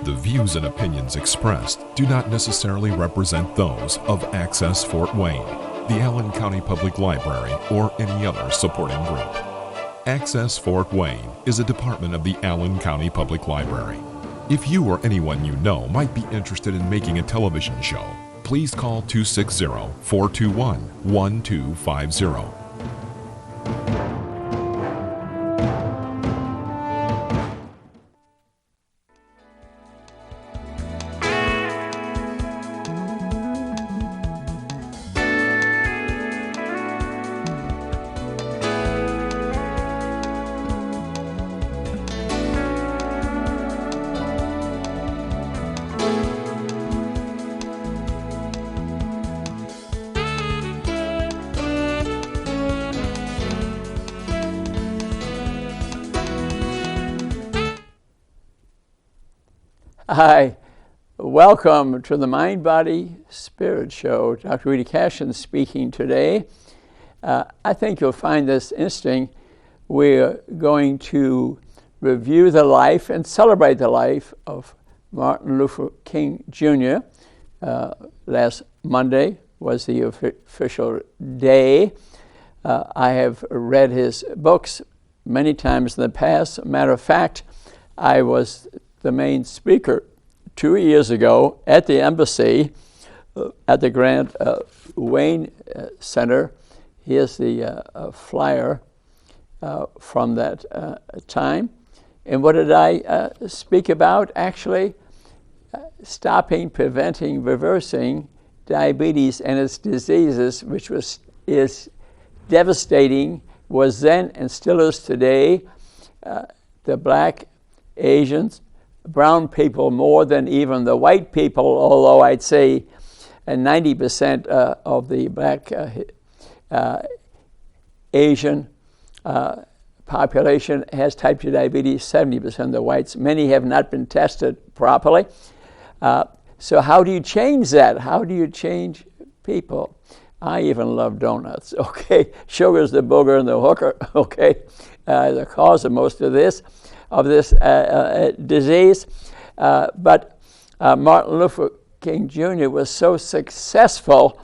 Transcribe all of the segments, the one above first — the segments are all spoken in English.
The views and opinions expressed do not necessarily represent those of Access Fort Wayne, the Allen County Public Library, or any other supporting group. Access Fort Wayne is a department of the Allen County Public Library. If you or anyone you know might be interested in making a television show, please call 260-421-1250. Hi, welcome to the Mind, Body, Spirit Show. Dr. Rita Cashin speaking today. I think you'll find this interesting. We're going to review the life and celebrate the life of Martin Luther King Jr. Last Monday was the official day. I have read his books many times in the past. Matter of fact, I was the main speaker 2 years ago at the embassy at the Grant Wayne Center. Here's the flyer from that time. And what did I speak about? Actually, stopping, preventing, reversing diabetes and its diseases, which is devastating, was then and still is today. The Black, Asians, brown people more than even the white people, although I'd say 90% of the Black Asian population has type 2 diabetes, 70% of the whites. Many have not been tested properly. So how do you change that? How do you change people? I even love donuts, okay? Sugar's the booger and the hooker, okay? The cause of most of this disease. But Martin Luther King Jr. was so successful.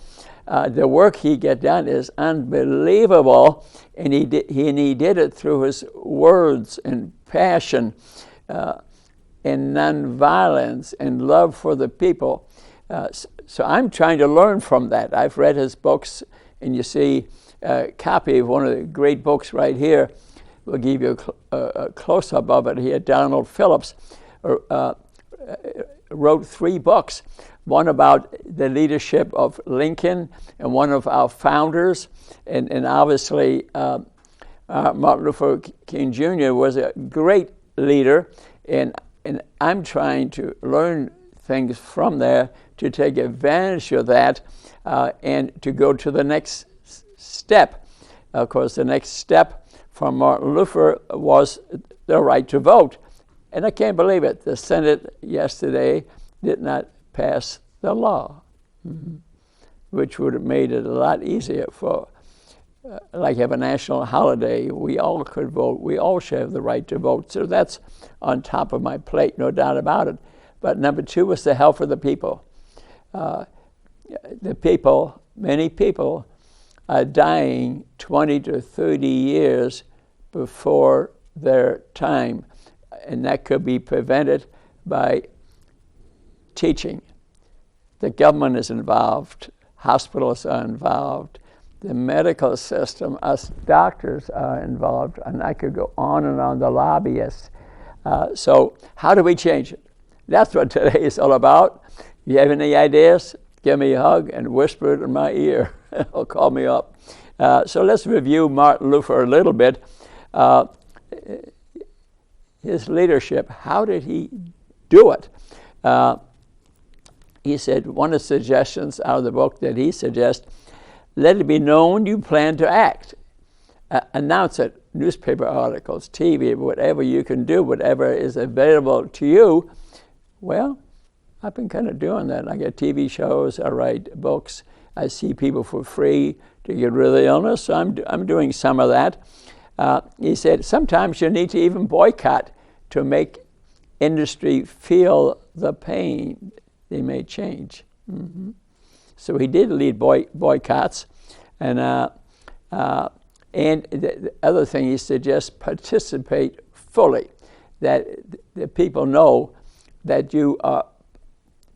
The work he got done is unbelievable, and he did it through his words and passion and nonviolence and love for the people. So I'm trying to learn from that. I've read his books, and you see a copy of one of the great books right here. We'll give you a close-up of it here. Donald Phillips wrote 3 books, one about the leadership of Lincoln and one of our founders. And obviously, Martin Luther King Jr. was a great leader, and I'm trying to learn things from there to take advantage of that and to go to the next step. Of course, the next step from Martin Luther was the right to vote. And I can't believe it. The Senate yesterday did not pass the law, which would have made it a lot easier for, like have a national holiday. We all could vote. We all should have the right to vote. So that's on top of my plate, no doubt about it. But number 2 was the health of the people. Many people are dying 20 to 30 years before their time, and that could be prevented by teaching. The government is involved, hospitals are involved, the medical system, us doctors are involved, and I could go on and on, the lobbyists. So how do we change it? That's what today is all about. If you have any ideas, give me a hug and whisper it in my ear or call me up. So let's review Martin Luther a little bit. His leadership, how did he do it? He said, one of the suggestions out of the book that he suggests, let it be known you plan to act. Announce it, newspaper articles, TV, whatever you can do, whatever is available to you. Well, I've been kind of doing that. I get TV shows, I write books, I see people for free to get rid of the illness, so I'm doing some of that. He said, sometimes you need to even boycott to make industry feel the pain, they may change. Mm-hmm. So he did lead boycotts. And the other thing is to just participate fully, that the people know that you are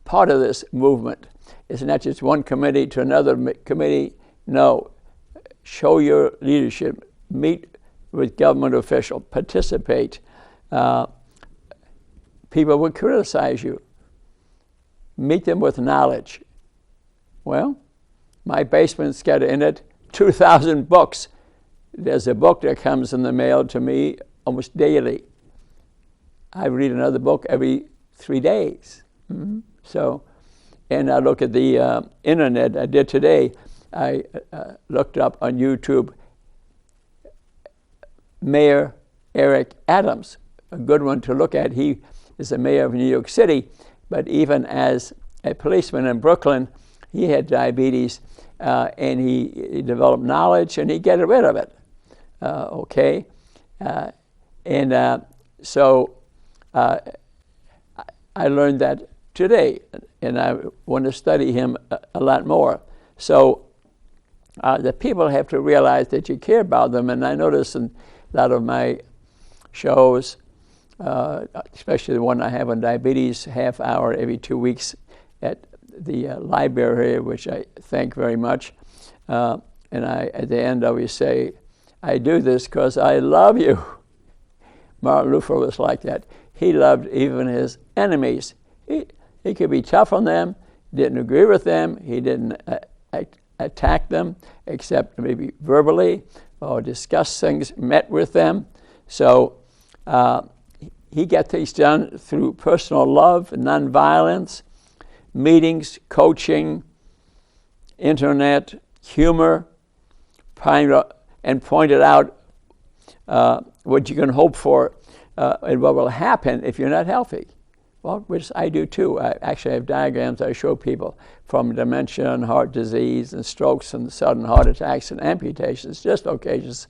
part of this movement. It's not just one committee to another committee. No, show your leadership, meet with government officials, participate. People will criticize you. Meet them with knowledge. Well, my basement's got in it 2,000 books. There's a book that comes in the mail to me almost daily. I read another book every 3 days. Mm-hmm. So, and I look at the internet. I did today. I looked up on YouTube Mayor Eric Adams, a good one to look at. He is the mayor of New York City, but even as a policeman in Brooklyn, he had diabetes, and he developed knowledge, and he got rid of it. Okay, so I learned that today, and I want to study him a lot more. So the people have to realize that you care about them, and I notice in a lot of my shows, especially the one I have on diabetes, half hour every 2 weeks at the library, which I thank very much. And I, at the end, always say, I do this because I love you. Martin Luther was like that. He loved even his enemies. He could be tough on them, didn't agree with them, he didn't attack them, except maybe verbally, or discuss things, met with them. So he got things done through personal love, nonviolence, meetings, coaching, internet, humor, and pointed out what you can hope for and what will happen if you're not healthy. Well, which I do too. I actually have diagrams I show people from dementia and heart disease and strokes and sudden heart attacks and amputations, dislocations.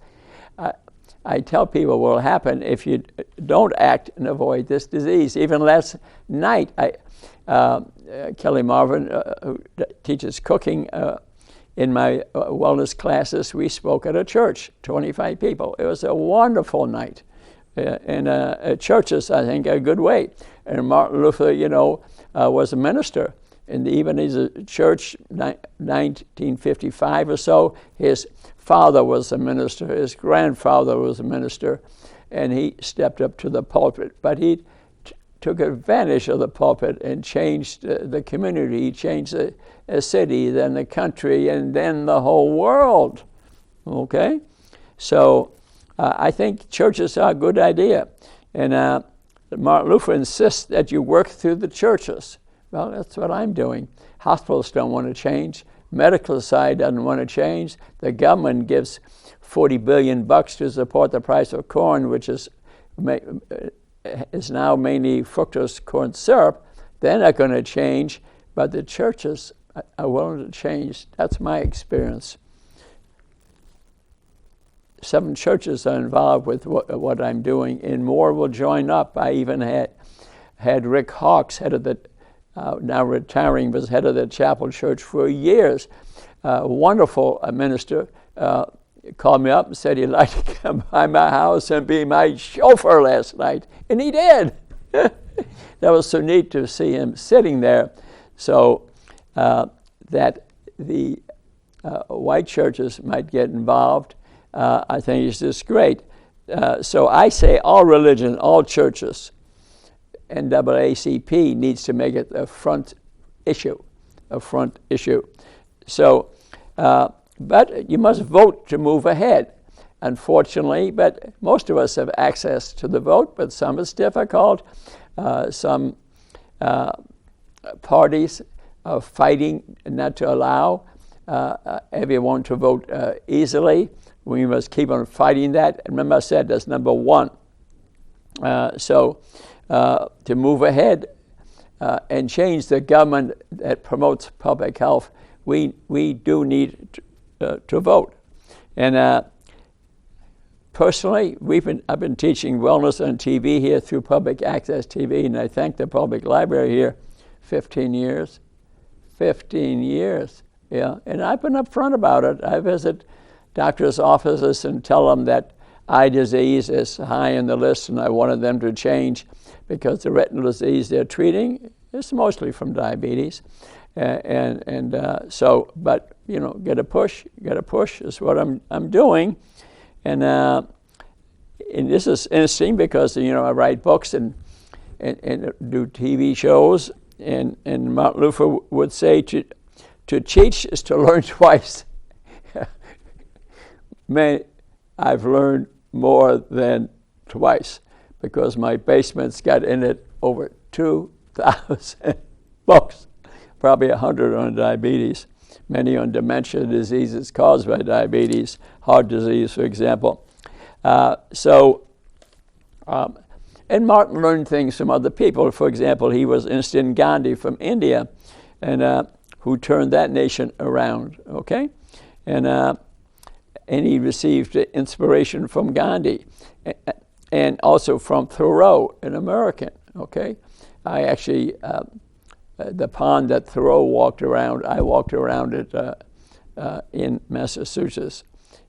I tell people what will happen if you don't act and avoid this disease. Even last night, Kelly Marvin, who teaches cooking in my wellness classes, we spoke at a church, 25 people. It was a wonderful night. And churches, I think, are a good way. And Martin Luther, was a minister. And even his church, 1955 or so, his father was a minister, his grandfather was a minister, and he stepped up to the pulpit. But he took advantage of the pulpit and changed the community. He changed the city, then the country, and then the whole world. Okay? So I think churches are a good idea. And Martin Luther insists that you work through the churches. Well, that's what I'm doing. Hospitals don't want to change. Medical side doesn't want to change. The government gives $40 billion to support the price of corn, which is now mainly fructose corn syrup. They're not going to change, but the churches are willing to change. That's my experience. 7 churches are involved with what I'm doing, and more will join up. I even had Rick Hawks, head of the, now retiring, was head of the chapel church for years. Wonderful minister, called me up and said he'd like to come by my house and be my chauffeur last night, and he did. That was so neat to see him sitting there. So that the white churches might get involved, I think is just great. So I say all religion, all churches, NAACP needs to make it a front issue. So, but you must vote to move ahead, unfortunately. But most of us have access to the vote, but some it's difficult. Some parties are fighting not to allow everyone to vote easily. We must keep on fighting that. Remember I said that's number one. So to move ahead and change the government that promotes public health, we do need to vote. And personally, I've been teaching wellness on TV here through public access TV, and I thank the public library here. 15 years. 15 years. Yeah, and I've been upfront about it. I visit doctors' offices and tell them that eye disease is high on the list, and I wanted them to change because the retinal disease they're treating is mostly from diabetes. So, but get a push is what I'm doing, and this is interesting because I write books and do TV shows, and Martin Luther would say to teach is to learn twice. Man, I've learned more than twice because my basement's got in it over 2,000 books, probably 100 on diabetes, many on dementia diseases caused by diabetes, heart disease, for example. And Martin learned things from other people. For example, he was interested in Gandhi from India, and who turned that nation around, okay? And he received inspiration from Gandhi, and also from Thoreau, an American, okay? I actually, the pond that Thoreau walked around, I walked around it in Massachusetts,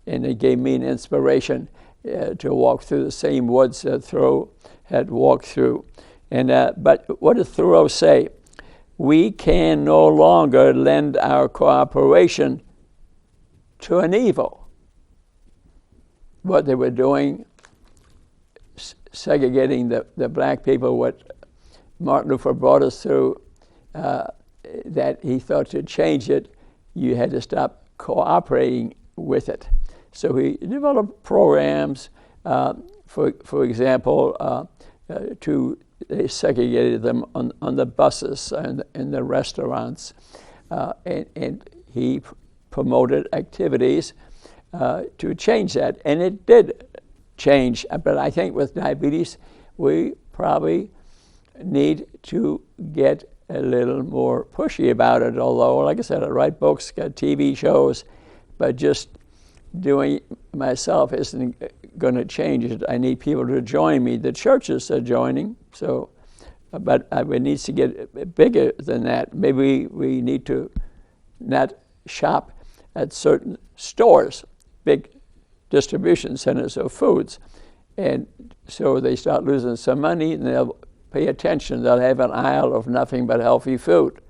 and it gave me an inspiration to walk through the same woods that Thoreau had walked through. And but what did Thoreau say? We can no longer lend our cooperation to an evil. What they were doing, segregating the black people, what Martin Luther brought us through, that he thought to change it, you had to stop cooperating with it. So he developed programs, for example, they segregated them on the buses and in the restaurants, and he promoted activities to change that, and it did change. But I think with diabetes, we probably need to get a little more pushy about it. Although, like I said, I write books, got TV shows, but just doing it myself isn't going to change it. I need people to join me. The churches are joining, so, but it needs to get bigger than that. Maybe we need to not shop at certain stores, big distribution centers of foods, and so they start losing some money, and they'll pay attention. They'll have an aisle of nothing but healthy food,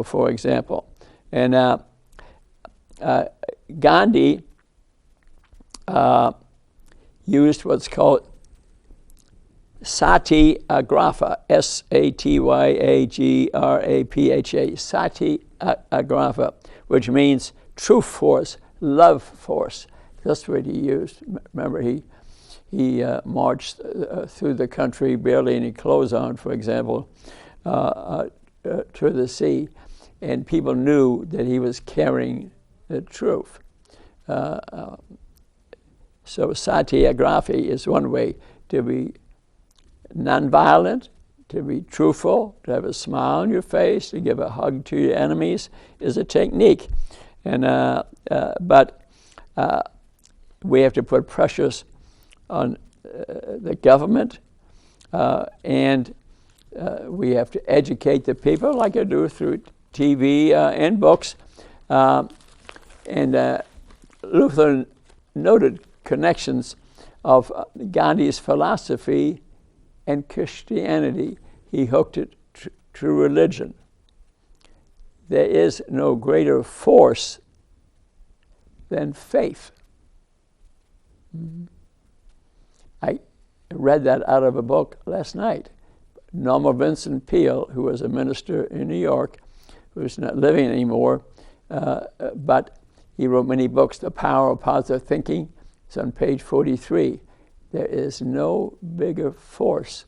for example. And Gandhi used what's called satyagraha, satyagrapha, satyagrapha, which means truth force, love force. That's what he used. Remember, he marched through the country barely any clothes on, for example, to the sea, and people knew that he was carrying the truth. So satyagraha is one way to be nonviolent, to be truthful, to have a smile on your face, to give a hug to your enemies is a technique. And but we have to put pressures on the government, and we have to educate the people, like I do through TV and books. And Luther noted connections of Gandhi's philosophy and Christianity. He hooked it to religion. There is no greater force than faith. I read that out of a book last night. Norman Vincent Peale, who was a minister in New York, who's not living anymore, but he wrote many books, The Power of Positive Thinking. It's on page 43. There is no bigger force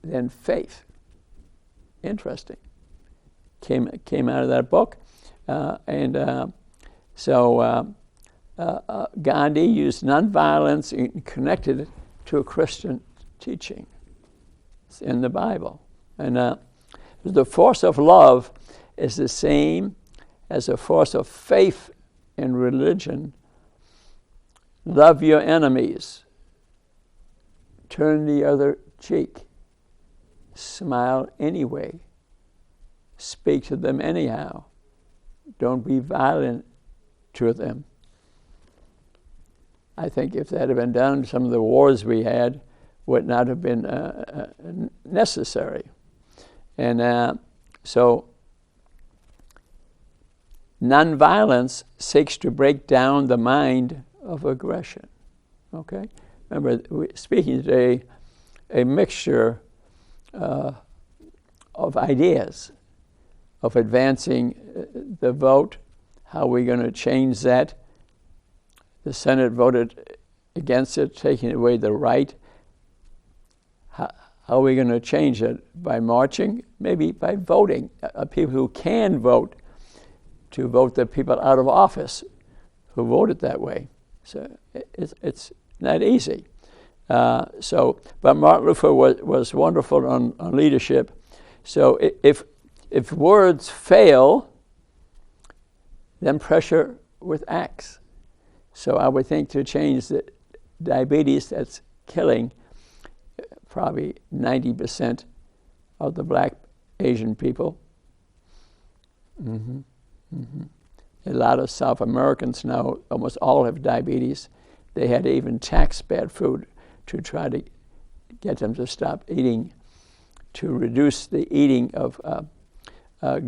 than faith. Interesting. Came out of that book. So Gandhi used nonviolence and connected it to a Christian teaching. It's in the Bible. And the force of love is the same as the force of faith in religion Love your enemies. Turn the other cheek. Smile anyway. Speak to them anyhow. Don't be violent to them. I think if that had been done, some of the wars we had would not have been necessary. And so nonviolence seeks to break down the mind of aggression. Okay? Remember, we're speaking today a mixture of ideas of advancing the vote, how we're going to change that. The Senate voted against it, taking away the right. How are we going to change it? By marching? Maybe by voting. People who can vote, to vote the people out of office who voted that way. So it's not easy. But Martin Luther was wonderful on leadership. So if words fail, then pressure with acts. So I would think to change the diabetes that's killing probably 90% of the black Asian people. A lot of South Americans now, almost all have diabetes. They had to even tax bad food to try to get them to stop eating, to reduce the eating of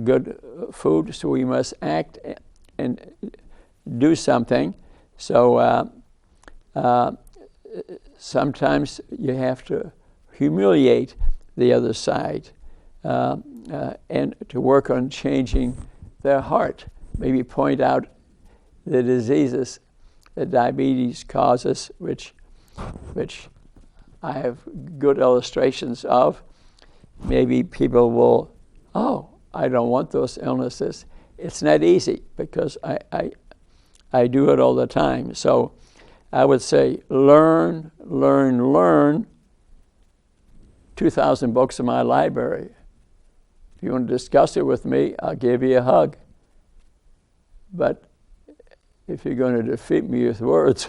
good food. So we must act and do something. So sometimes you have to humiliate the other side and to work on changing their heart. Maybe point out the diseases that diabetes causes, which I have good illustrations of. Maybe people will, I don't want those illnesses. It's not easy because I do it all the time. So I would say learn. 2,000 books in my library. If you want to discuss it with me, I'll give you a hug. But if you're going to defeat me with words,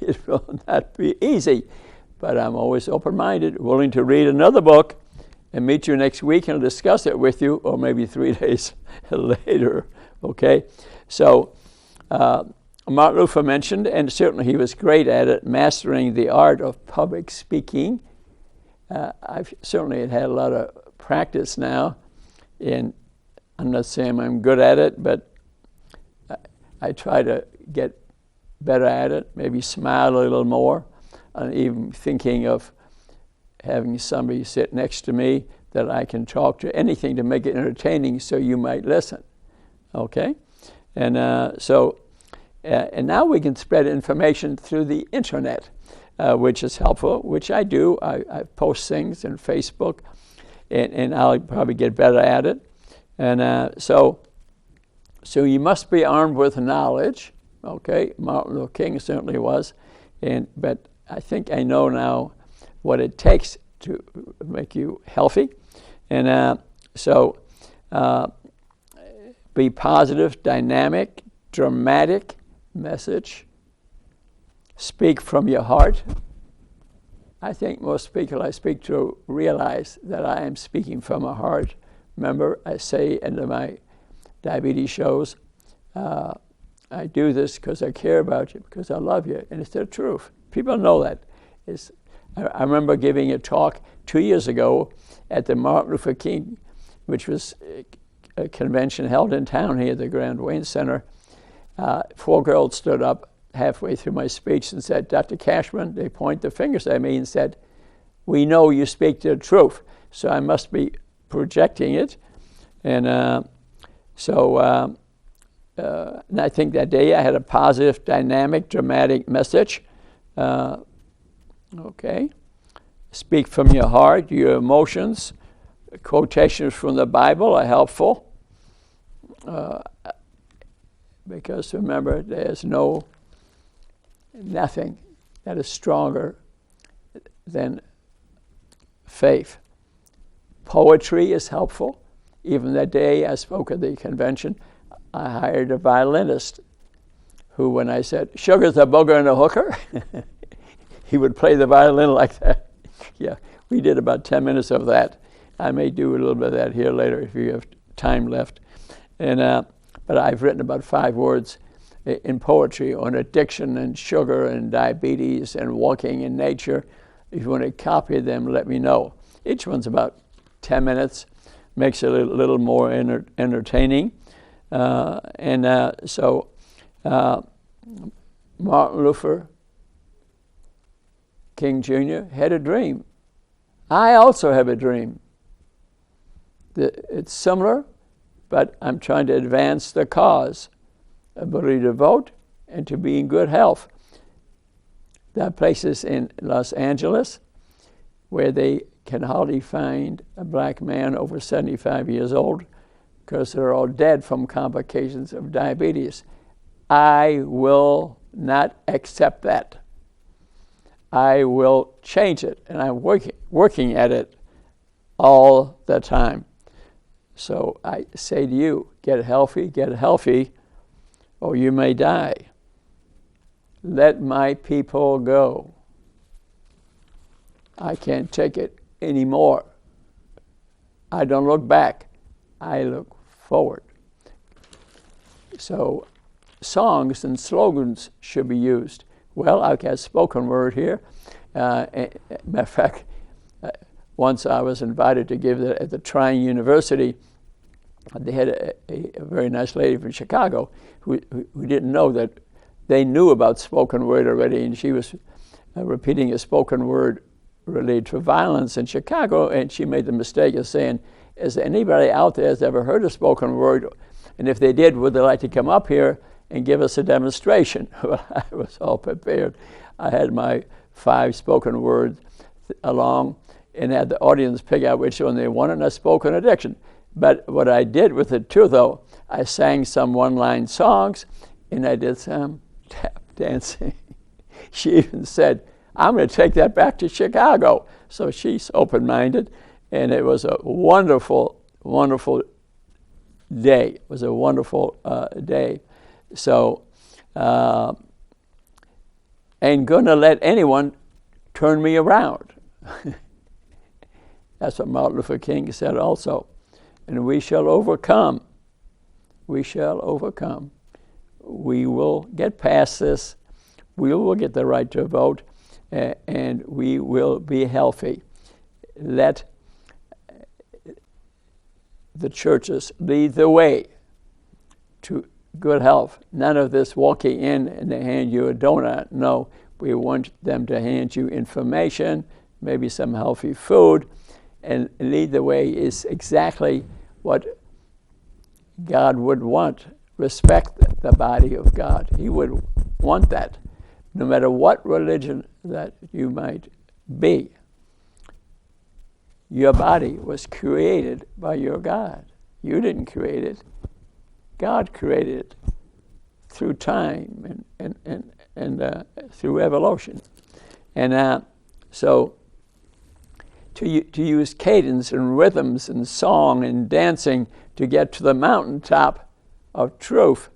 it will not be easy. But I'm always open-minded, willing to read another book and meet you next week and discuss it with you, or maybe 3 days later, okay? So Martin Luther mentioned, and certainly he was great at it, mastering the art of public speaking. I've certainly had a lot of practice now, and I'm not saying I'm good at it, but I try to get better at it, maybe smile a little more. I'm even thinking of having somebody sit next to me that I can talk to, anything to make it entertaining so you might listen, okay? And and now we can spread information through the internet, which is helpful, which I do. I post things on Facebook, and I'll probably get better at it. And so you must be armed with knowledge, okay? Martin Luther King certainly was, but I think I know now what it takes to make you healthy. And be positive, dynamic, dramatic message. Speak from your heart. I think most people I speak to realize that I am speaking from my heart. Remember, I say in my diabetes shows, I do this because I care about you, because I love you, and it's the truth. People know that. I remember giving a talk 2 years ago at the Martin Luther King, which was a convention held in town here at the Grand Wayne Center. 4 girls stood up halfway through my speech and said, Dr. Cashman, they point their fingers at me and said, we know you speak the truth, so I must be projecting it. And and I think that day I had a positive, dynamic, dramatic message. Okay. Speak from your heart, your emotions. Quotations from the Bible are helpful. Because remember, there's nothing that is stronger than faith. Poetry is helpful. Even that day I spoke at the convention, I hired a violinist who, when I said, "Sugar's a booger and a hooker," he would play the violin like that. Yeah, we did about 10 minutes of that. I may do a little bit of that here later if you have time left. And but I've written about 5 words in poetry on addiction and sugar and diabetes and walking in nature. If you want to copy them, let me know. Each one's about 10 minutes, makes it a little more entertaining. So Martin Luther King Jr. had a dream. I also have a dream. It's similar, but I'm trying to advance the cause, ability to vote and to be in good health. There are places in Los Angeles where they can hardly find a black man over 75 years old because they're all dead from complications of diabetes. I will not accept that. I will change it, and I'm working at it all the time. So I say to you, get healthy, or you may die. Let my people go. I can't take it anymore. I don't look back. I look forward. So songs and slogans should be used. Well, I've got spoken word here. Matter of fact, once I was invited to give it at the Trine University. They had a very nice lady from Chicago who didn't know that they knew about spoken word already, and she was repeating a spoken word related to violence in Chicago, and she made the mistake of saying, "Is anybody out there has ever heard a spoken word? And if they did, would they like to come up here and give us a demonstration?" Well, I was all prepared. I had my 5 spoken words along and had the audience pick out which one they wanted, and I spoke on addiction. But what I did with it too, though, I sang some one-line songs and I did some tap dancing. She even said, "I'm going to take that back to Chicago." So she's open-minded, and it was a wonderful, wonderful day. It was a wonderful day. So, ain't going to let anyone turn me around. That's what Martin Luther King said also. And we shall overcome. We shall overcome. We will get past this. We will get the right to vote, and we will be healthy. Let the churches lead the way to good health. None of this walking in and they hand you a donut. No, we want them to hand you information, maybe some healthy food, and lead the way is exactly what God would want. Respect the body of God. He would want that, no matter what religion that you might be. Your body was created by your God. You didn't create it. God created it through time and through evolution. And so to use cadence and rhythms and song and dancing to get to the mountaintop of truth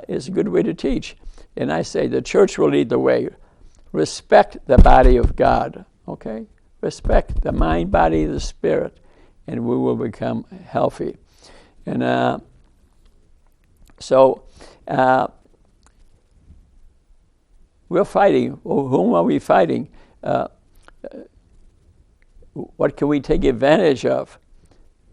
is a good way to teach. And I say the church will lead the way. Respect the body of God, okay? Respect the mind, body, the spirit, and we will become healthy. And so we're fighting. Well, whom are we fighting? What can we take advantage of?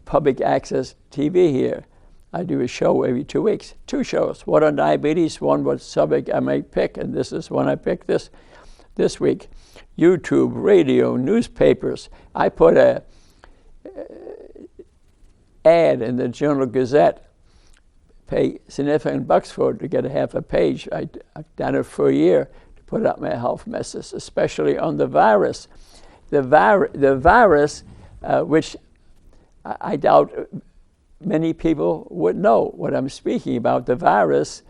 Public access TV here. I do a show every 2 weeks, 2 shows. One on diabetes, one what subject I may pick, and this is one I picked this week. YouTube, radio, newspapers. I put a ad in the Journal Gazette. Pay significant bucks for it to get a half a page. I've done it for a year to put out my health message, especially on the virus. The virus, which I doubt many people would know what I'm speaking about. The virus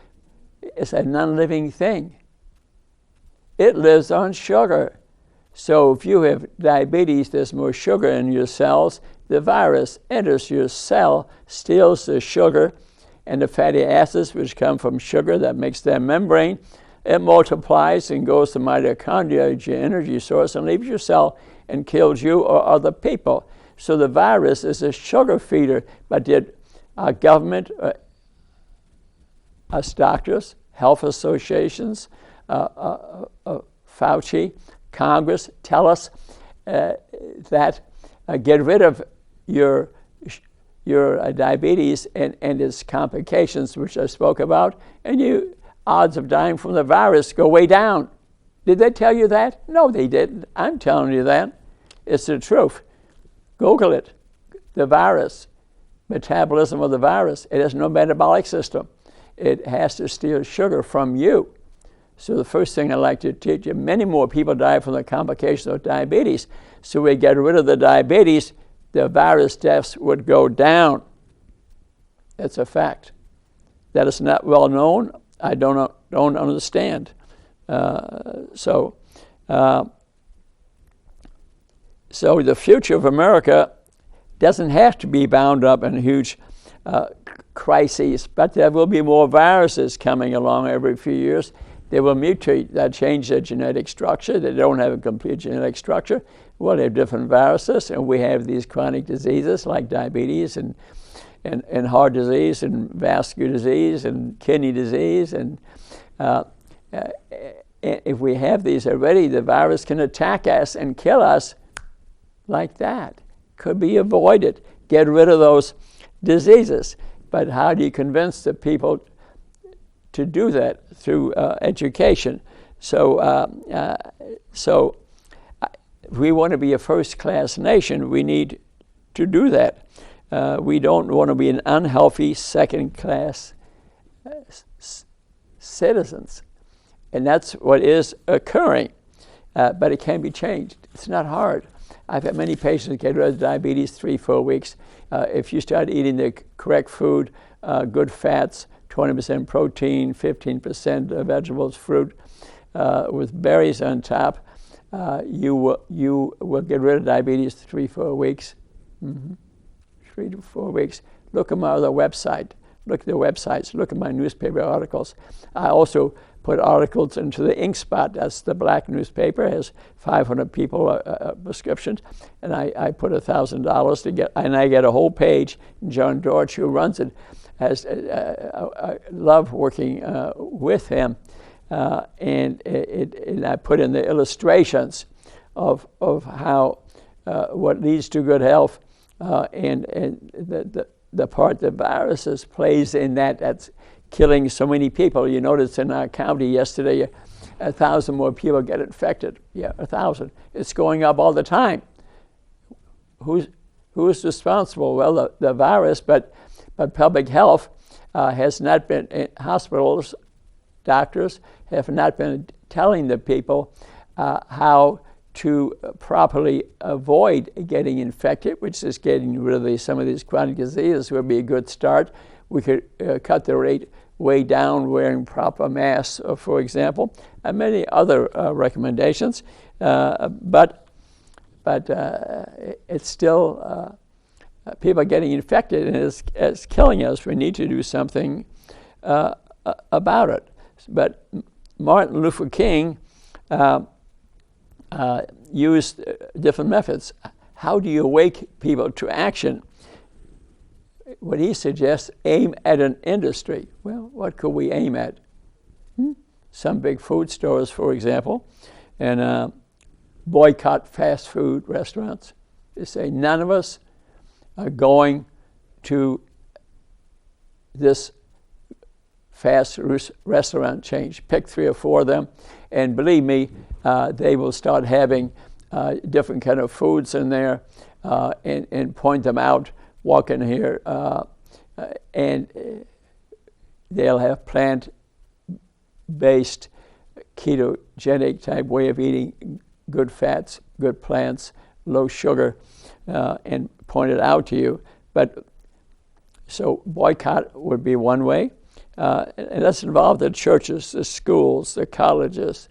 is a non-living thing. It lives on sugar. So if you have diabetes, there's more sugar in your cells. The virus enters your cell, steals the sugar, and the fatty acids which come from sugar that makes their membrane. It multiplies and goes to mitochondria, your energy source, and leaves your cell and kills you or other people. So the virus is a sugar feeder, but did our government, us doctors, health associations, Fauci, Congress tell us that get rid of your diabetes and its complications, which I spoke about, and your odds of dying from the virus go way down. Did they tell you that? No, they didn't. I'm telling you that. It's the truth. Google it. The virus, metabolism of the virus. It has no metabolic system. It has to steal sugar from you. So the first thing I'd like to teach you, many more people die from the complications of diabetes. So we get rid of the diabetes, the virus deaths would go down. It's a fact. That is not well known. I don't understand. So the future of America doesn't have to be bound up in huge crises, but there will be more viruses coming along every few years. They will mutate, that change their genetic structure. They don't have a complete genetic structure. Well, they have different viruses, and we have these chronic diseases like diabetes and heart disease and vascular disease and kidney disease. And if we have these already, the virus can attack us and kill us like that. Could be avoided. Get rid of those diseases. But how do you convince the people to do that? Through education. So if we want to be a first-class nation, we need to do that. We don't want to be an unhealthy second-class citizens. And that's what is occurring. But it can be changed. It's not hard. I've had many patients get rid of diabetes 3-4 weeks. If you start eating the correct food, good fats, 20% protein, 15% vegetables, fruit, with berries on top, you will get rid of diabetes 3-4 weeks. 3 to 4 weeks. Look at my other website. Look at the websites. Look at my newspaper articles. I also put articles into the Ink Spot. That's the black newspaper. It has 500 people prescriptions, and I put $1,000 to get, and I get a whole page. John Dorch, who runs it, has I love working with him, and I put in the illustrations of how what leads to good health, and the part the viruses plays in that's killing so many people. You notice in our county yesterday, 1,000 more people get infected. Yeah, 1,000. It's going up all the time. Who's responsible? Well, the virus, but public health has not been, hospitals, doctors have not been telling the people how to properly avoid getting infected, which is getting rid of some of these chronic diseases would be a good start. We could cut the rate way down, wearing proper masks, for example, and many other recommendations. But it's still, people are getting infected, and it's killing us. We need to do something about it. But Martin Luther King used different methods. How do you awake people to action? What he suggests, aim at an industry. Well, what could we aim at? Some big food stores, for example, and boycott fast food restaurants. They say none of us are going to this fast restaurant chain. Pick 3 or 4 of them, and believe me, they will start having different kind of foods in there, and point them out. Walk in here, and they'll have plant-based, ketogenic type way of eating, good fats, good plants, low sugar, and point it out to you. But so boycott would be one way, and that's involved the churches, the schools, the colleges,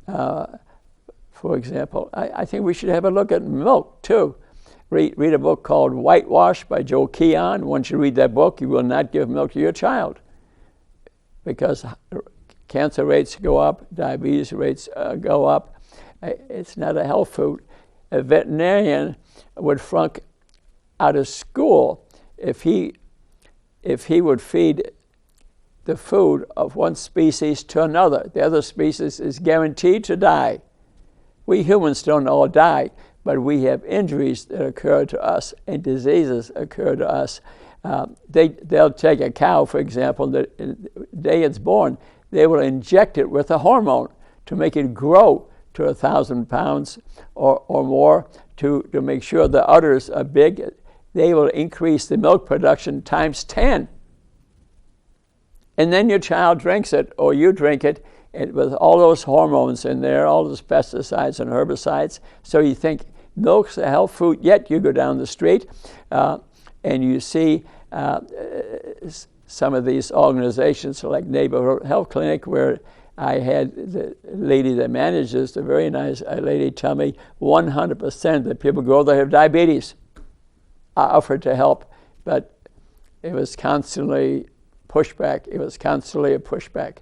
for example. I think we should have a look at milk too. read a book called Whitewash by Joe Keon. Once you read that book, you will not give milk to your child because cancer rates go up, diabetes rates go up. It's not a health food. A veterinarian would flunk out of school if he would feed the food of one species to another. The other species is guaranteed to die. We humans don't all die, but we have injuries that occur to us and diseases occur to us. They'll take a cow, for example, the day it's born, they will inject it with a hormone to make it grow to 1,000 pounds or more to make sure the udders are big. They will increase the milk production times 10. And then your child drinks it, or you drink it, and with all those hormones in there, all those pesticides and herbicides. So you think milk's a health food, yet you go down the street and you see some of these organizations like Neighborhood Health Clinic, where I had the lady that manages, the very nice lady, tell me 100% of the people go there have diabetes. I offered to help, but it was constantly pushback. It was constantly a pushback.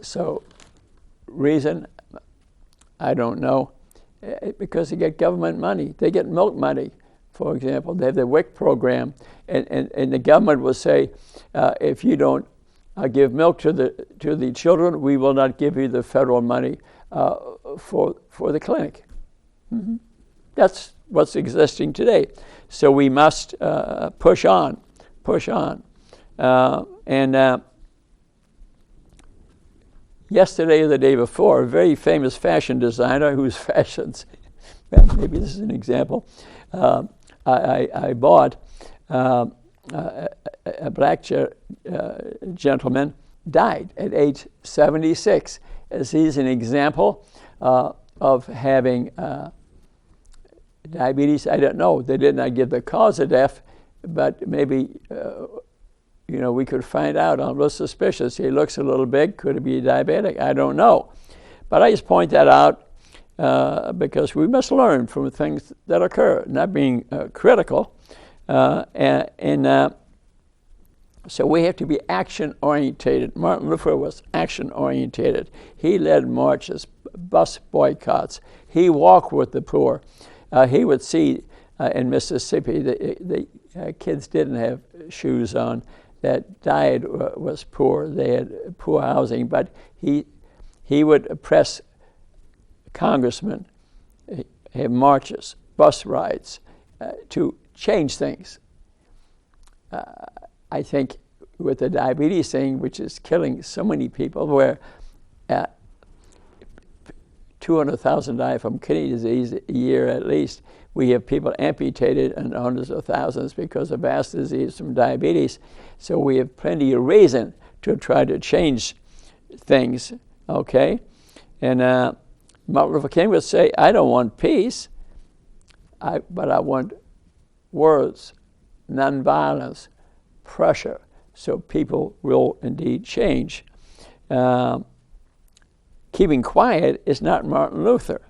So reason, I don't know, because they get government money. They get milk money, for example. They have the WIC program, and the government will say, if you don't give milk to the children, we will not give you the federal money for the clinic. Mm-hmm. That's what's existing today. So we must push on. Yesterday or the day before, a very famous fashion designer whose fashions, well, maybe this is an example, I bought a black gentleman, died at age 76, as he's an example of having diabetes. I don't know. They did not give the cause of death, but maybe we could find out. I'm a little suspicious. He looks a little big. Could it be diabetic? I don't know. But I just point that out because we must learn from things that occur, not being critical. So we have to be action-orientated. Martin Luther was action-orientated. He led marches, bus boycotts. He walked with the poor. He would see in Mississippi the kids didn't have shoes on. That diet was poor. They had poor housing, but he would press congressmen, have marches, bus rides to change things. I think with the diabetes thing, which is killing so many people, where 200,000 die from kidney disease a year at least. We have people amputated and hundreds of thousands because of vast disease from diabetes. So we have plenty of reason to try to change things, okay? And Martin Luther King would say, I don't want peace, but I want words, nonviolence, pressure, so people will indeed change. Keeping quiet is not Martin Luther.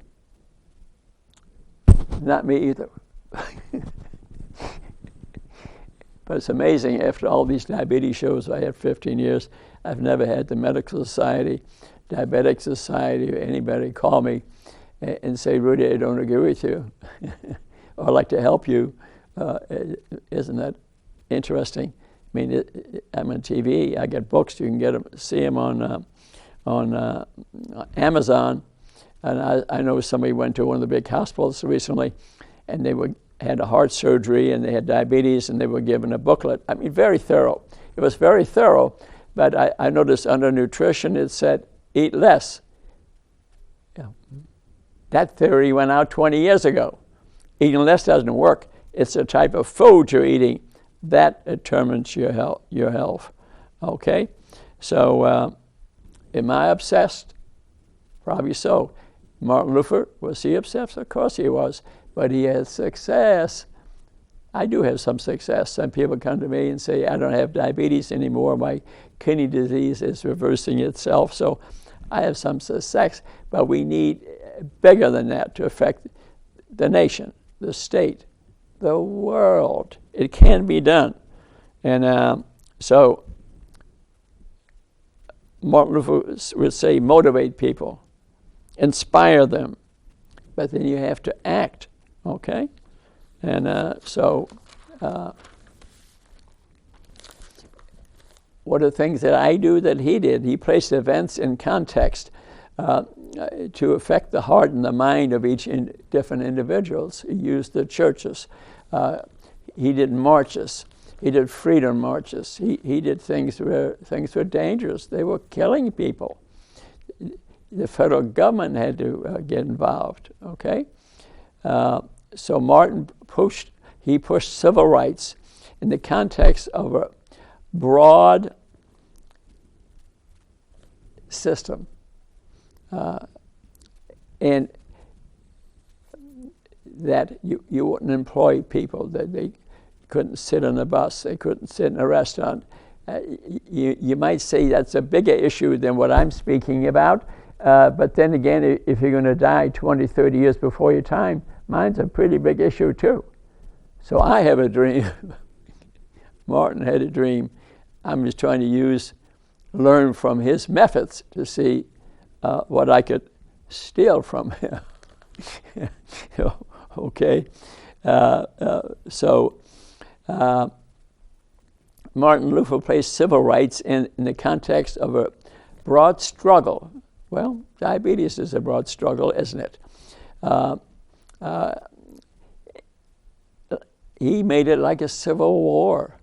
Not me either. But it's amazing, after all these diabetes shows I had 15 years, I've never had the Medical Society, Diabetic Society, or anybody call me and say, Rudy, I don't agree with you, or I'd like to help you. Isn't that interesting? I mean, I'm on TV, I get books, you can get them, see them on Amazon. And I know somebody went to one of the big hospitals recently, and they had a heart surgery, and they had diabetes, and they were given a booklet. I mean, very thorough. It was very thorough, but I noticed under nutrition it said, eat less. Yeah. That theory went out 20 years ago. Eating less doesn't work. It's the type of food you're eating that determines your health. Okay? So, am I obsessed? Probably so. Martin Luther, was he obsessed? Of course he was. But he had success. I do have some success. Some people come to me and say, I don't have diabetes anymore. My kidney disease is reversing itself. So I have some success. But we need bigger than that to affect the nation, the state, the world. It can be done. And so Martin Luther would say, motivate people, inspire them, but then you have to act, okay? And so what are the things that I do that he did? He placed events in context to affect the heart and the mind of each different individuals. He used the churches. He did marches. He did freedom marches. He did things where things were dangerous. They were killing people. The federal government had to get involved, okay? So Martin pushed civil rights in the context of a broad system. And that you wouldn't employ people, that they couldn't sit on a bus, they couldn't sit in a restaurant. You might say that's a bigger issue than what I'm speaking about, but then again, if you're going to die 20, 30 years before your time, mine's a pretty big issue too. So I have a dream. Martin had a dream. I'm just trying to learn from his methods to see what I could steal from him. Okay? So Martin Luther placed civil rights in the context of a broad struggle. Well, diabetes is a broad struggle, isn't it? He made it like a civil war.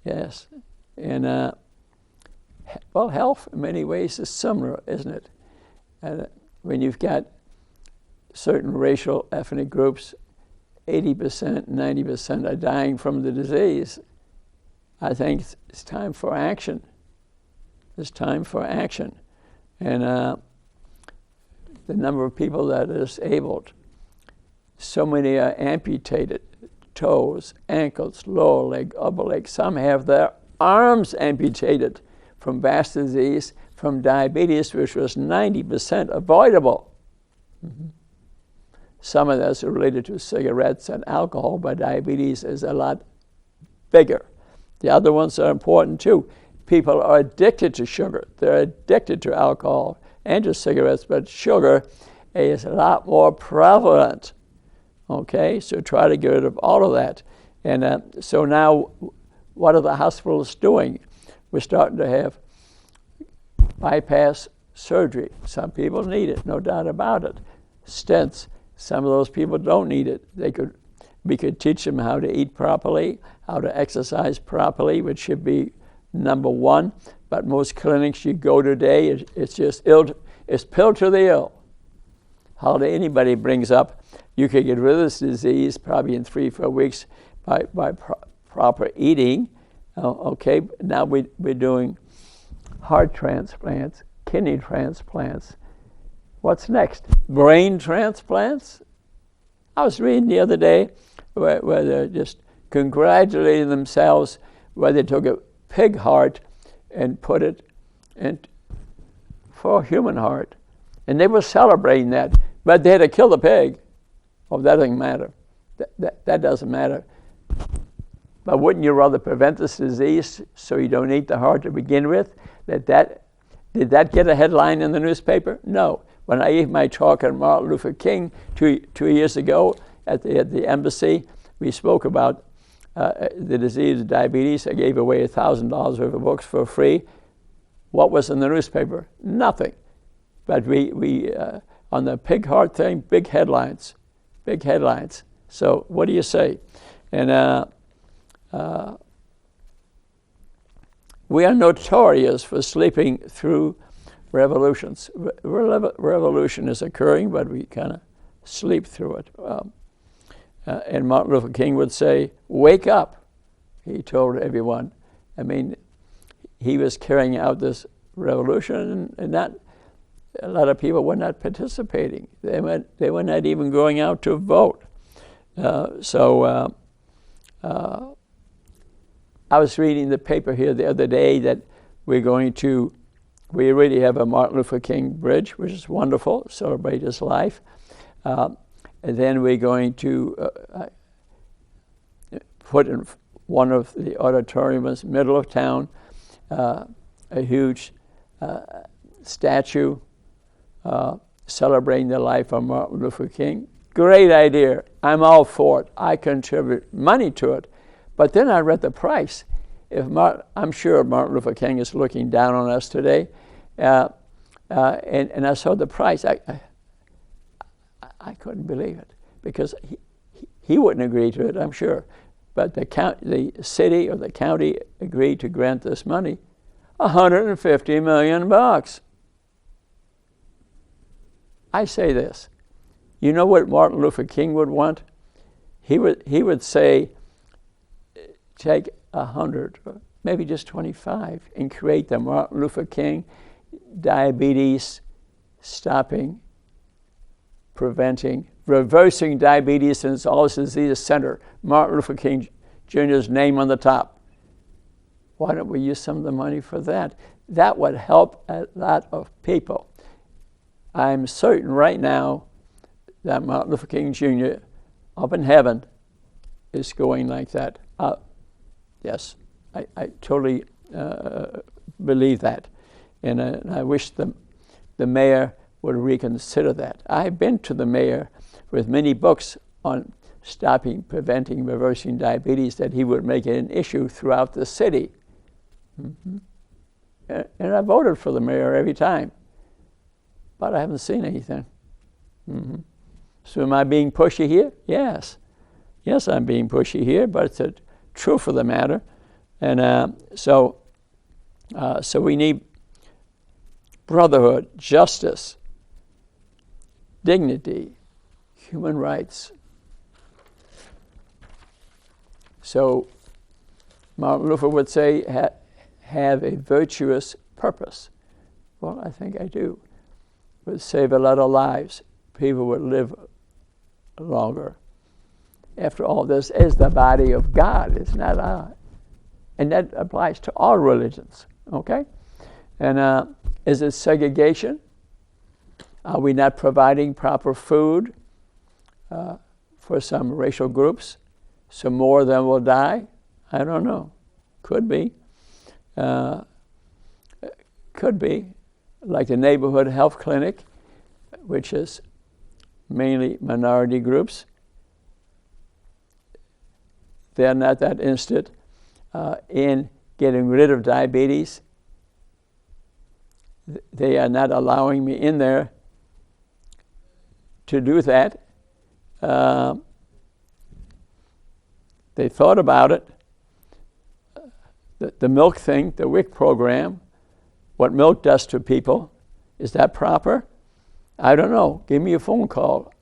Yes. And, well, health in many ways is similar, isn't it? And when you've got certain racial ethnic groups, 80%, 90% are dying from the disease, I think it's time for action. It's time for action. And the number of people that are disabled, so many are amputated, toes, ankles, lower leg, upper leg. Some have their arms amputated from vascular disease, from diabetes, which was 90% avoidable. Mm-hmm. Some of that's related to cigarettes and alcohol, but diabetes is a lot bigger. The other ones are important too. People are addicted to sugar. They're addicted to alcohol and to cigarettes, but sugar is a lot more prevalent. Okay, so try to get rid of all of that. And so now, what are the hospitals doing? We're starting to have bypass surgery. Some people need it, no doubt about it. Stents, some of those people don't need it. We could teach them how to eat properly, how to exercise properly, which should be number one. But most clinics you go today, it's just it's pill to the ill. Hardly anybody brings up you could get rid of this disease probably in 3-4 weeks by proper eating. Okay, now we're doing heart transplants, kidney transplants. What's next? Brain transplants? I was reading the other day where they're just congratulating themselves where they took a pig heart and put it in for a human heart. And they were celebrating that, but they had to kill the pig. Oh, that doesn't matter. That doesn't matter. But wouldn't you rather prevent this disease so you don't eat the heart to begin with? Did that get a headline in the newspaper? No. When I gave my talk on Martin Luther King two years ago at the embassy, we spoke about the disease of diabetes. I gave away $1,000 worth of books for free. What was in the newspaper? Nothing. But we on the pig heart thing, big headlines. Big headlines. So what do you say? And we are notorious for sleeping through revolutions. Revolution is occurring, but we kind of sleep through it. And Martin Luther King would say, "Wake up," he told everyone. I mean, he was carrying out this revolution, and not a lot of people were not participating. They were not even going out to vote. I was reading the paper here the other day that we're going to we really have a Martin Luther King Bridge, which is wonderful, celebrate his life. And then we're going to put in one of the auditoriums, middle of town, a huge statue celebrating the life of Martin Luther King. Great idea. I'm all for it. I contribute money to it. But then I read the price. I'm sure Martin Luther King is looking down on us today. And I saw the price. I couldn't believe it, because he wouldn't agree to it, I'm sure. But the city or the county agreed to grant this money, $150 million. I say this. You know what Martin Luther King would want? He would say, take 100, or maybe just 25, and create the Martin Luther King diabetes stopping, preventing, reversing diabetes and all disease center. Martin Luther King Jr.'s name on the top. Why don't we use some of the money for that? That would help a lot of people. I'm certain right now that Martin Luther King Jr. up in heaven is going like that. Yes, I totally believe that. And I wish the mayor would reconsider that. I've been to the mayor with many books on stopping, preventing, reversing diabetes, that he would make it an issue throughout the city. Mm-hmm. And I voted for the mayor every time. But I haven't seen anything. Mm-hmm. So am I being pushy here? Yes. Yes, I'm being pushy here, but it's the truth of the matter. And so we need brotherhood, justice, dignity, human rights. So Martin Luther would say, have a virtuous purpose. Well, I think I do. It would save a lot of lives. People would live longer. After all, this is the body of God. It's not ours. And that applies to all religions, okay? And is it segregation? Are we not providing proper food for some racial groups? So more of them will die? I don't know. Could be. Could be. Like the neighborhood health clinic, which is mainly minority groups. They're not that interested in getting rid of diabetes. They are not allowing me in there to do that. They thought about it. The milk thing, the WIC program, what milk does to people, is that proper? I don't know. Give me a phone call.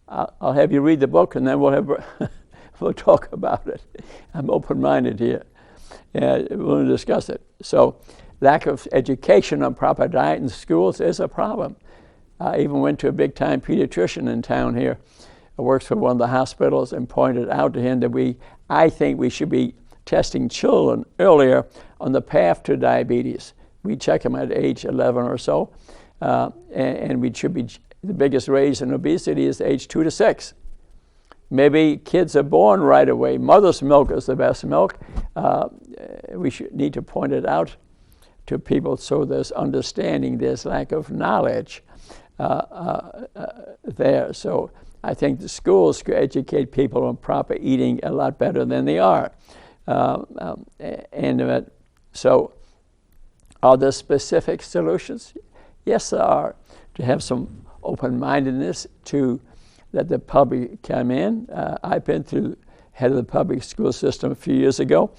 I'll have you read the book, and then we'll talk about it. I'm open-minded here. We'll discuss it. So lack of education on proper diet in schools is a problem. I even went to a big-time pediatrician in town here who works for one of the hospitals, and pointed out to him that I think we should be testing children earlier on the path to diabetes. We check them at age 11 or so, and we should be, the biggest raise in obesity is age 2 to 6. Maybe kids are born right away. Mother's milk is the best milk. We need to point it out to people so there's understanding, there's lack of knowledge there. So I think the schools could educate people on proper eating a lot better than they are. So are there specific solutions? Yes, there are. To have some open-mindedness to let the public come in. I've been through head of the public school system a few years ago,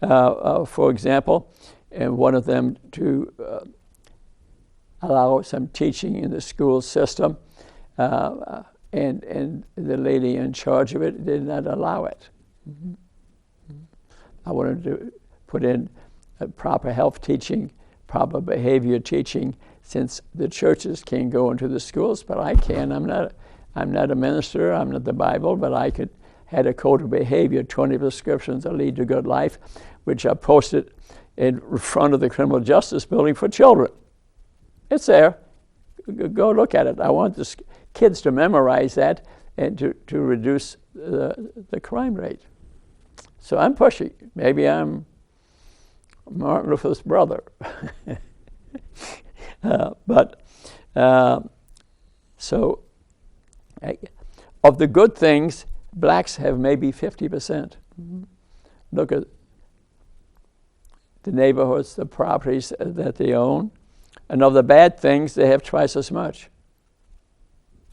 for example, and one of them to allow some teaching in the school system, and the lady in charge of it did not allow it. Mm-hmm. I wanted to put in proper health teaching, proper behavior teaching, since the churches can't go into the schools, but I can. I'm not a minister, I'm not the Bible, but I had a code of behavior, 20 prescriptions that lead to good life, which I posted in front of the criminal justice building for children. It's there. Go look at it. I want the kids to memorize that and to reduce the crime rate. So I'm pushy. Maybe I'm Martin Luther's brother. So of the good things, blacks have maybe 50%. Look at the neighborhoods, the properties that they own. And of the bad things, they have twice as much.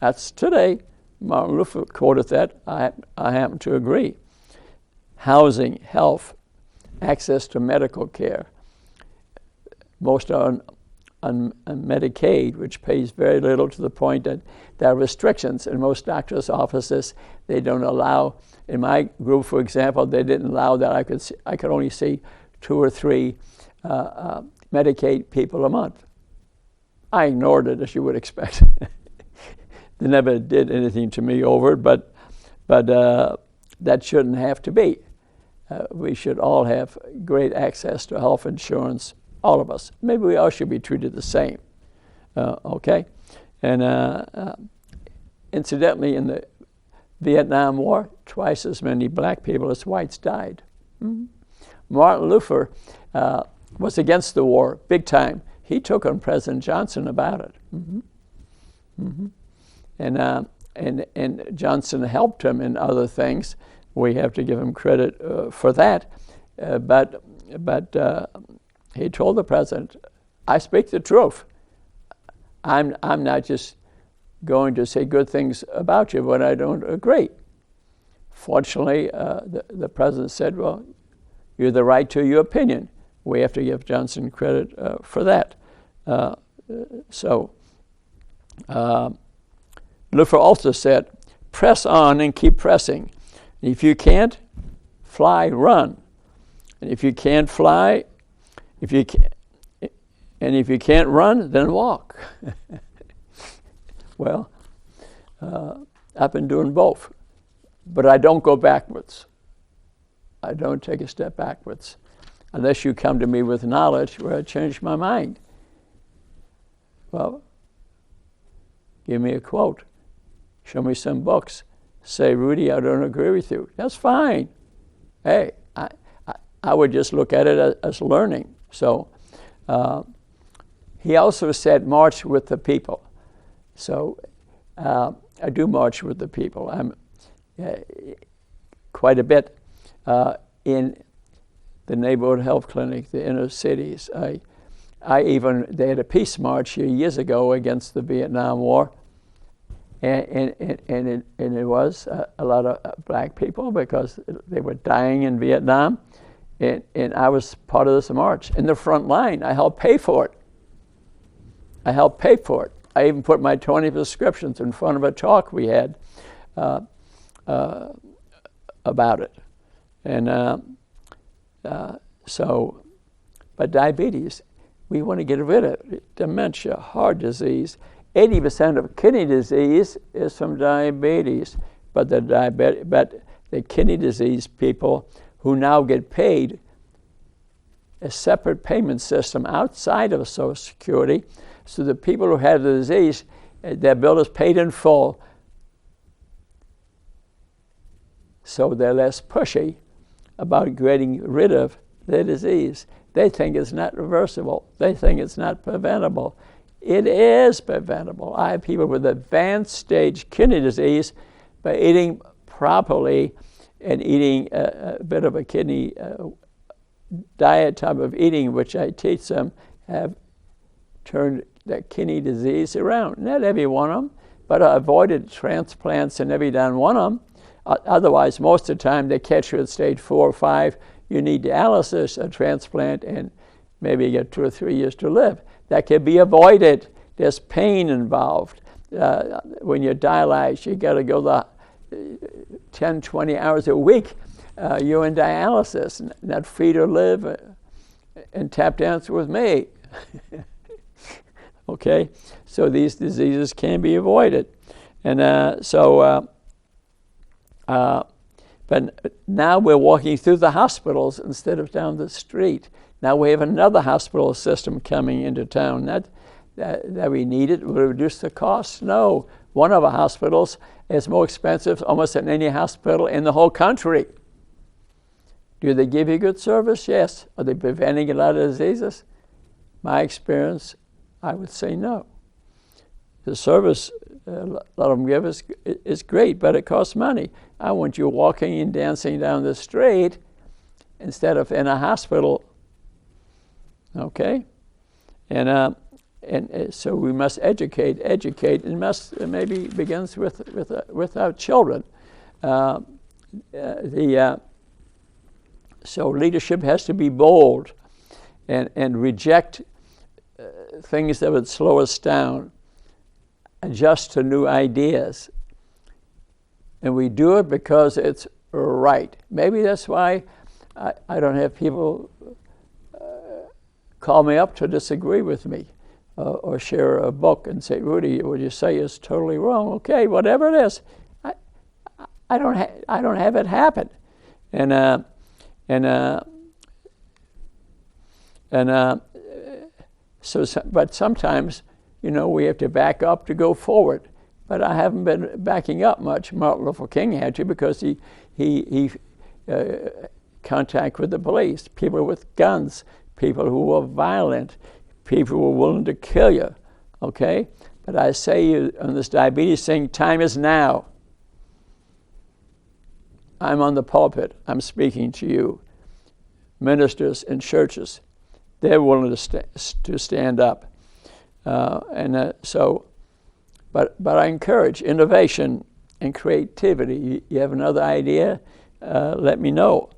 That's today. Martin Luther quoted that. I happen to agree. Housing, health, access to medical care. Most are on Medicaid, which pays very little, to the point that there are restrictions in most doctors' offices. They don't allow, in my group, for example, they didn't allow that I could only see 2 or 3 Medicaid people a month. I ignored it, as you would expect. They never did anything to me over it, but that shouldn't have to be. We should all have great access to health insurance, all of us. Maybe we all should be treated the same, okay? And incidentally, in the Vietnam War, twice as many black people as whites died. Mm-hmm. Martin Luther was against the war, big time. He took on President Johnson about it. Mm-hmm. Mm-hmm. And Johnson helped him in other things. We have to give him credit for that. But he told the president, I speak the truth. I'm not just going to say good things about you when I don't agree. Fortunately, the president said, well, you have the right to your opinion. We have to give Johnson credit for that. Luther also said, press on and keep pressing. And if you can't fly, run. And if you can't fly, if you can't run, then walk. Well, I've been doing both, but I don't go backwards. I don't take a step backwards unless you come to me with knowledge where I change my mind. Well, give me a quote. Show me some books. Say, Rudy, I don't agree with you. That's fine. Hey, I would just look at it as learning. So he also said, march with the people. So I do march with the people. I'm quite a bit in the neighborhood health clinic, the inner cities. They had a peace march here years ago against the Vietnam War. And it was a lot of black people because they were dying in Vietnam. And I was part of this march. In the front line, I helped pay for it. I even put my 20 prescriptions in front of a talk we had about it. And but diabetes, we want to get rid of it. Dementia, heart disease. 80% of kidney disease is from diabetes, but the kidney disease people who now get paid a separate payment system outside of Social Security, so the people who have the disease, their bill is paid in full, so they're less pushy about getting rid of their disease. They think it's not reversible. They think it's not preventable. It is preventable. I have people with advanced stage kidney disease by eating properly and eating a bit of a kidney diet type of eating, which I teach them, have turned that kidney disease around. Not every one of them, but I avoided transplants in every damn one of them. Otherwise, most of the time, they catch you at stage 4 or 5. You need dialysis, a transplant, and maybe you get 2 or 3 years to live. That can be avoided. There's pain involved. When you dialyze, you got to go the 10, 20 hours a week. You're in dialysis, not free to live and tap dance with me. Okay? So these diseases can be avoided. And but now we're walking through the hospitals instead of down the street. Now we have another hospital system coming into town. that we need it? Will it reduce the cost? No. One of our hospitals is more expensive almost than any hospital in the whole country. Do they give you good service? Yes. Are they preventing a lot of diseases? My experience, I would say no. The service a lot of them give us is great, but it costs money. I want you walking and dancing down the street instead of in a hospital. Okay? And so we must educate, and maybe begins with our children. So leadership has to be bold and reject things that would slow us down, adjust to new ideas. And we do it because it's right. Maybe that's why I don't have people call me up to disagree with me or share a book and say, Rudy, what you say is totally wrong. Okay, whatever it is. I don't have it happen. But sometimes, we have to back up to go forward. But I haven't been backing up much. Martin Luther King had to, because he contact with the police, people with guns, people who were violent, people who were willing to kill you. Okay? But I say on this diabetes thing, time is now. I'm on the pulpit. I'm speaking to you. Ministers in churches, they're willing to stand up. But I encourage innovation and creativity. You have another idea? Let me know.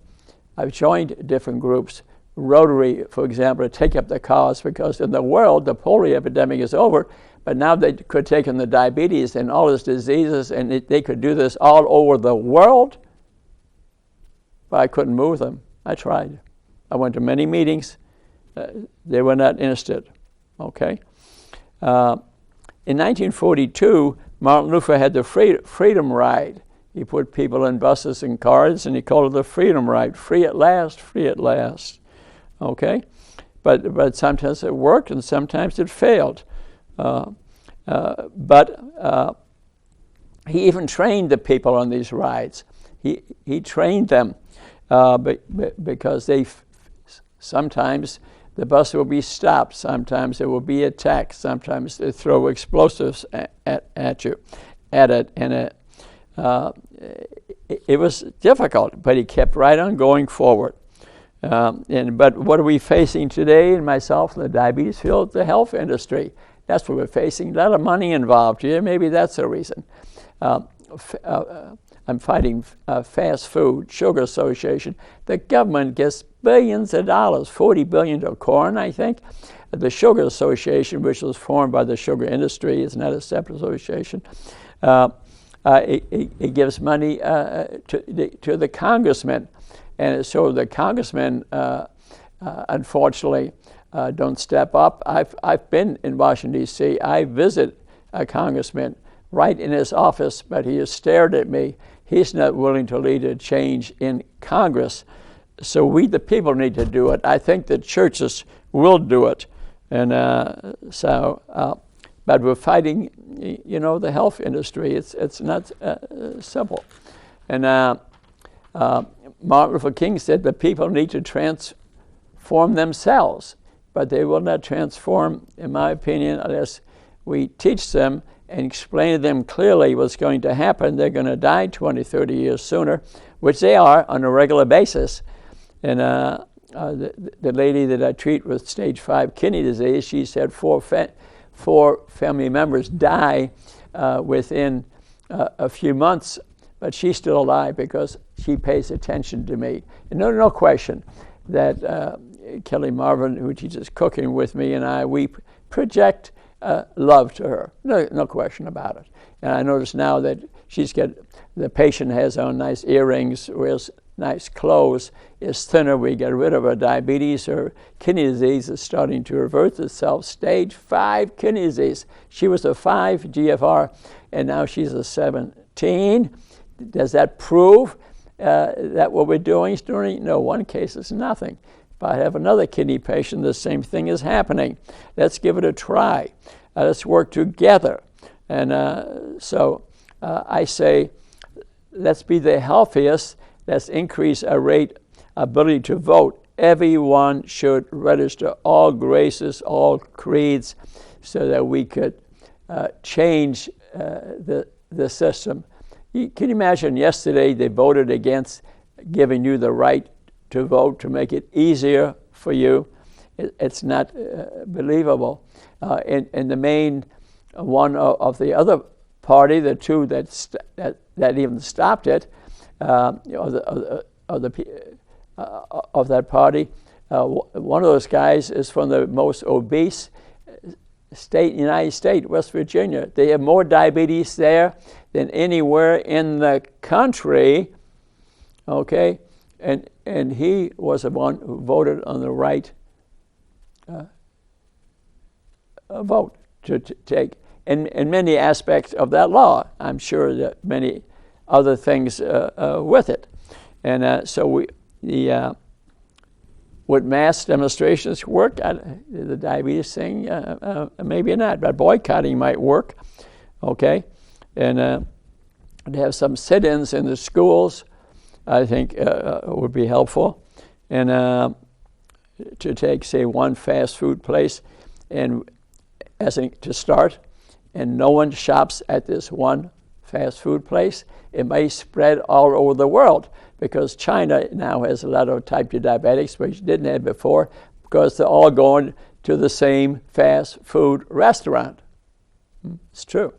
I've joined different groups. Rotary, for example, to take up the cause, because in the world, the polio epidemic is over, but now they could take on the diabetes and all these diseases, and they could do this all over the world, but I couldn't move them. I tried. I went to many meetings. They were not interested. Okay? In 1942, Martin Luther had the Freedom Ride. He put people in buses and cars, and he called it the Freedom Ride. Free at last, free at last. Okay? But sometimes it worked, and sometimes it failed. But he even trained the people on these rides. He trained them because sometimes the bus will be stopped, sometimes it will be attacked, sometimes they throw explosives at it, and it was difficult, but he kept right on going forward. But what are we facing today, and myself in the diabetes field? The health industry. That's what we're facing. A lot of money involved here. Maybe that's the reason. I'm fighting fast food, Sugar Association. The government gets billions of dollars, $40 billion to corn, I think. The Sugar Association, which was formed by the sugar industry, is not a separate association. It gives money to the congressmen. And so the congressmen, unfortunately, don't step up. I've been in Washington, D.C. I visit a congressman right in his office, but he has stared at me. He's not willing to lead a change in Congress. So we, the people, need to do it. I think the churches will do it. And but we're fighting, the health industry. It's not simple. And Martin Luther King said the people need to transform themselves, but they will not transform, in my opinion, unless we teach them and explain to them clearly what's going to happen. They're going to die 20, 30 years sooner, which they are on a regular basis. And the lady that I treat with stage 5 kidney disease, she said 4 family members die within a few months, but she's still alive because she pays attention to me. And no question that Kelly Marvin, who teaches cooking with me, and we project love to her. No question about it. And I notice now that the patient has on nice earrings, wears nice clothes, is thinner. We get rid of her diabetes. Her kidney disease is starting to reverse itself. Stage 5 kidney disease. She was a 5 GFR, and now she's a 17. Does that prove that what we're doing is doing? No, one case is nothing. If I have another kidney patient, the same thing is happening. Let's give it a try. Let's work together. And so I say, let's be the healthiest. Let's increase our ability to vote. Everyone should register, all races, all creeds, so that we could change the system. Can you imagine yesterday they voted against giving you the right to vote to make it easier for you? It's not believable. And the main one of the other party, the two that even stopped it, of that party, one of those guys is from the most obese state in the United States, West Virginia. They have more diabetes there than anywhere in the country. Okay, and he was the one who voted on the right vote to take. And many aspects of that law, I'm sure that many other things with it. And so would mass demonstrations work? The diabetes thing, maybe not, but boycotting might work, okay? And to have some sit-ins in the schools, I think would be helpful. And to take, say, one fast food place and to start, and no one shops at this one fast food place, it may spread all over the world, because China now has a lot of type 2 diabetics, which didn't have before, because they're all going to the same fast food restaurant. It's true.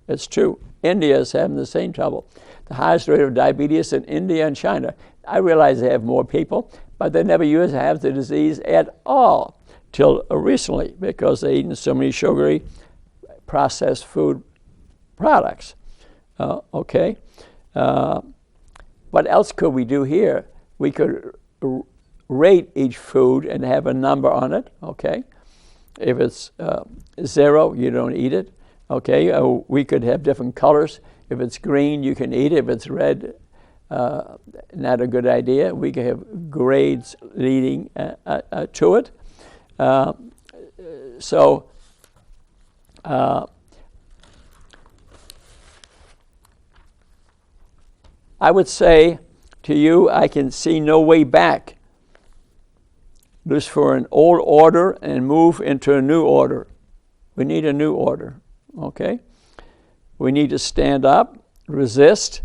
It's true. India is having the same trouble. The highest rate of diabetes in India and China. I realize they have more people, but they never used to have the disease at all till recently, because they're eating so many sugary processed food products. Okay. What else could we do here? We could rate each food and have a number on it. Okay. If it's 0, you don't eat it. Okay. We could have different colors. If it's green, you can eat it. If it's red, not a good idea. We could have grades leading to it. So I would say to you, I can see no way back. Look for an old order and move into a new order. We need a new order, okay? We need to stand up, resist,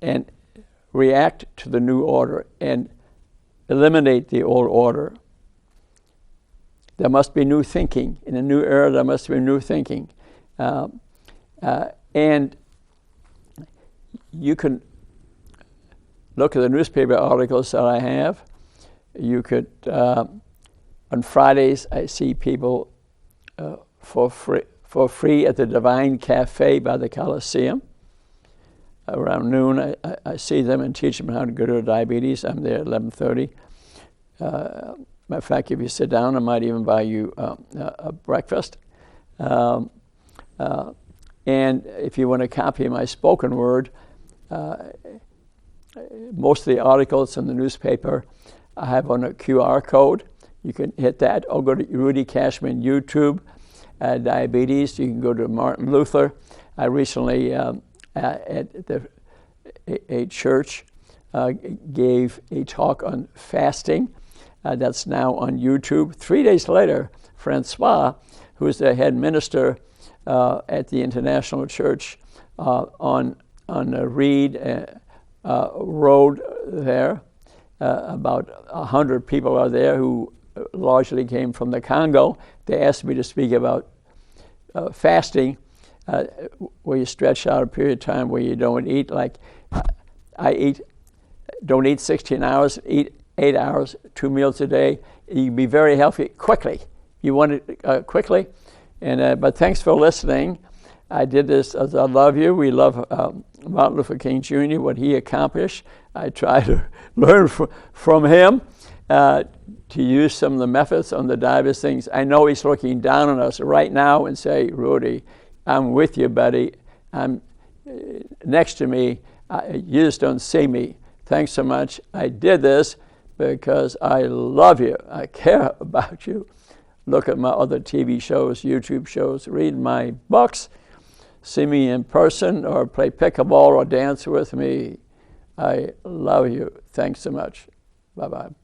and react to the new order and eliminate the old order. There must be new thinking. In a new era, there must be new thinking. And you can look at the newspaper articles that I have. You could, on Fridays, I see people for free at the Divine Cafe by the Coliseum. Around noon, I see them and teach them how to go to diabetes. I'm there at 11:30. Matter of fact, if you sit down, I might even buy you a breakfast. And if you want to copy my spoken word, most of the articles in the newspaper I have on a QR code. You can hit that, or go to Rudy Cashman YouTube, diabetes. You can go to Martin Luther. I recently, at a church, gave a talk on fasting. That's now on YouTube. 3 days later, Francois, who is the head minister at the International Church on Reed Road there, about 100 people are there who largely came from the Congo. They asked me to speak about fasting, where you stretch out a period of time where you don't eat. Like don't eat 16 hours, eat 8 hours, 2 meals a day. You can be very healthy quickly. You want it quickly. And but thanks for listening. I did this as I love you. We love Martin Luther King Jr., what he accomplished. I try to learn from him to use some of the methods on the diabetes things. I know he's looking down on us right now and say, Rudy, I'm with you, buddy. I'm next to me. You just don't see me. Thanks so much. I did this because I love you. I care about you. Look at my other TV shows, YouTube shows, read my books, see me in person, or play pickleball or dance with me. I love you. Thanks so much. Bye-bye.